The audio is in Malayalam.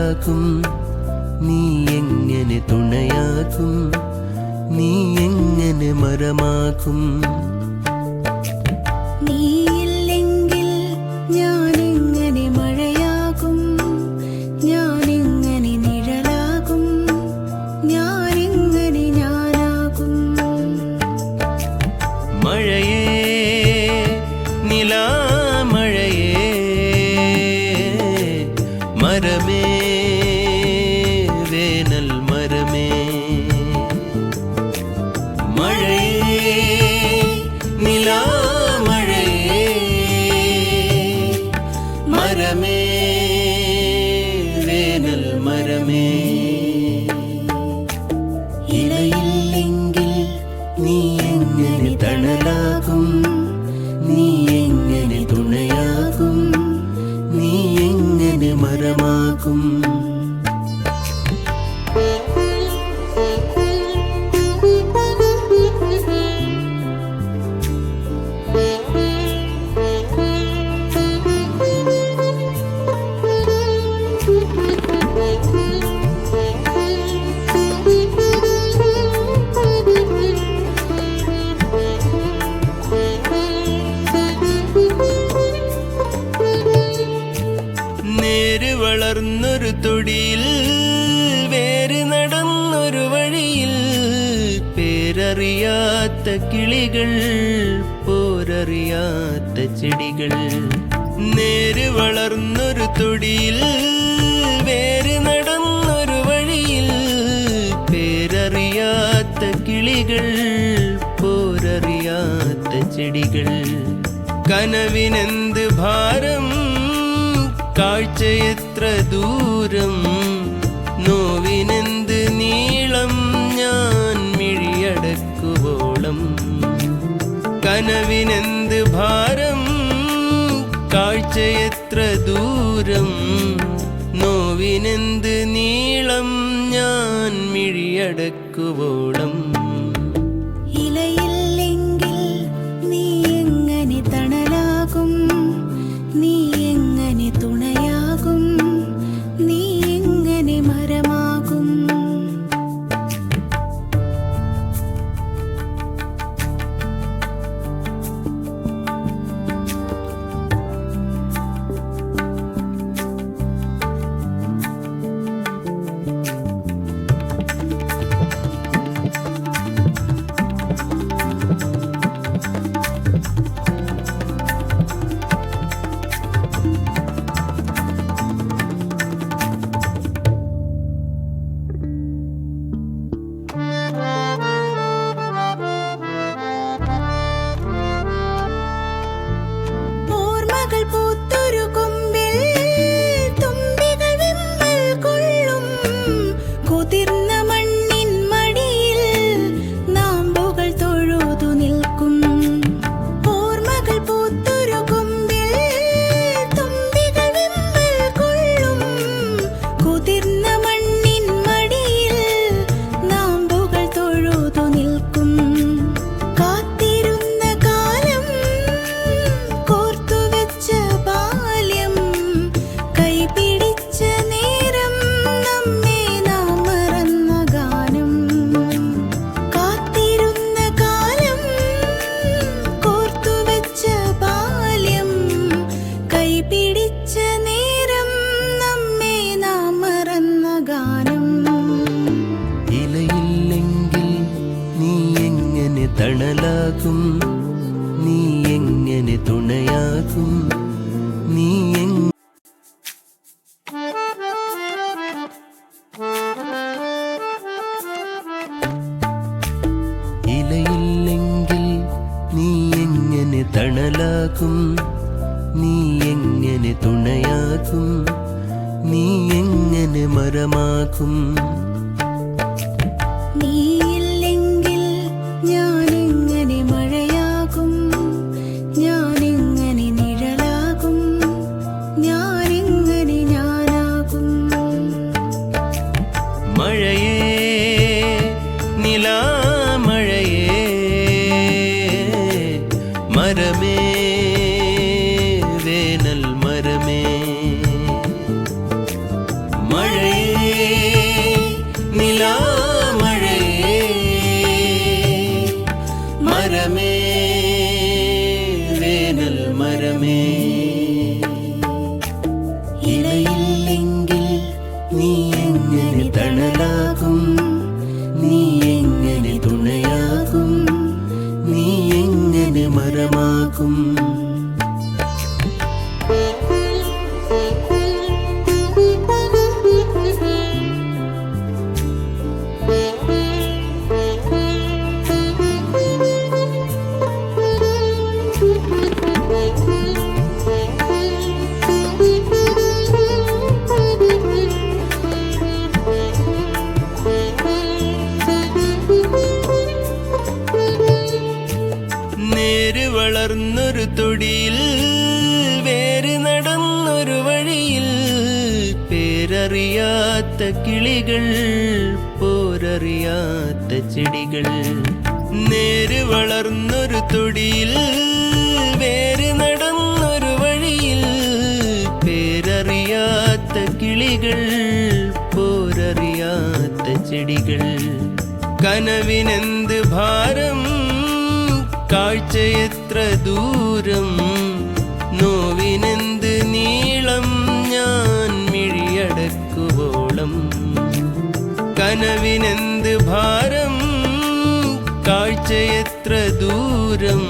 തണലാകും, നീ എങ്ങനെ തുണയാകും, നീ എങ്ങനെ മരമാകും. നീയില്ലെങ്കിൽ ഞാനെങ്ങനെ മഴയാകും, ഞാനെങ്ങനെ നിഴലാകും, ഞാനെങ്ങനെ ഞാനാകും. മഴയേ നിലാമഴയേ, മരമേ വേനൽ മരമേ. മഴയേ നിലാമഴയേ, മരമേ വേനൽ മരമേ. ഇലയില്ലെങ്കിൽ നീ എങ്ങനെ തണലാകും, നീ എങ്ങനെ തുണയാകും, നീ എങ്ങനെ മരമാകും. നേര് വളർന്നൊരു തൊടിയിൽ, വേര് നടന്നൊരു വഴിയിൽ, പേരറിയാത്ത കിളികൾ, പോരറിയാത്ത ചെടികൾ. നേര് വളർന്നൊരു തൊടിയിൽ, വേര് നടന്നൊരു വഴിയിൽ, പേരറിയാത്ത കിളികൾ, പോരറിയാത്ത ചെടികൾ. കനവിനെന്ത് ഭാരം, കാഴ്ചയെത്ര ദൂരം, നോവിനെന്ത് നീളം, ഞാൻ മിഴിയടക്കുവോളം. കനവിനെന്ത് ഭാരം, കാഴ്ചയെത്ര ദൂരം, നോവിനെന്ത് നീളം, ഞാൻ മിഴിയടക്കുവോളം. ഇലയില്ലെങ്കിൽ നീ എങ്ങനെ തണലാകും, നീ എങ്ങനെ തുണയാകും, നീ എങ്ങനെ മരമാകും. പൂത്തൊരു കൊമ്പിൽ തുമ്പികൾ വിമ്മൽ കൊള്ളും, കുതിർന്ന മണ്ണിൻ മടിയിൽ നാമ്പുകൾ തൊഴുതു നിൽക്കും. ഓർമ്മകൾ പൂത്തൊരു കൊമ്പിൽ തുമ്പികൾ വിമ്മൽ കൊള്ളും, കുതിർന്ന മണ്ണിൻ മടിയിൽ നാമ്പുകൾ തൊഴുതു നിൽക്കും. കാത്തിരുന്ന കാലം, കോർത്തുവെച്ച ബാല്യം, കൈപിടിച്ച നേരം, നമ്മെ നാം മറന്ന ഗാനം. കാത്തിരുന്ന കാലം, കോർത്തുവെച്ച ബാല്യം, കൈപിടിച്ച നേരം, നമ്മെ നാം മറന്ന ഗാനം. ഇലയില്ലെങ്കിൽ നീ എങ്ങനെ തണലാകും, നീ എങ്ങനെ തുണയാകും, നീ ഇലയില്ലെങ്കിൽ നീ എങ്ങനെ തണലാകും, നീ എങ്ങനെ തുണയാകും, നീ എങ്ങനെ മരമാകും. നീയില്ലെങ്കിൽ ഞാനെങ്ങനെ മഴയാകും, ഞാനെങ്ങനെ നിഴലാകും, ഞാനെങ്ങനെ ഞാനാകും. മഴയേ നിലാമഴയേ, മരമേ വേനൽ മരമേ. മഴ നിലാമഴയേ മരമേ വേനൽ മരമേ ഇലയില്ലെങ്കിൽ നീ എങ്ങനെ തണലാകും നീ എങ്ങനെ തുണയാകും നീ എങ്ങനെ മരമാകും നേര് വളർന്നൊരു തൊടിയിൽ വേര് നടന്നൊരു വഴിയിൽ പേരറിയാത്ത കിളികൾ പോരറിയാത്ത ചെടികൾ നേര് വളർന്നൊരു തൊടിയിൽ വേര് നടന്നൊരു വഴിയിൽ പേരറിയാത്ത കിളികൾ പോരറിയാത്ത ചെടികൾ കനവിനെന്ത് ഭാരം കാഴ്ച എത്ര ദൂരം നോവിനെന്ത് നീളം ഞാൻ മിഴിയടക്കുവോളം കനവിനെന്ത് ഭാരം കാഴ്ച എത്ര ദൂരം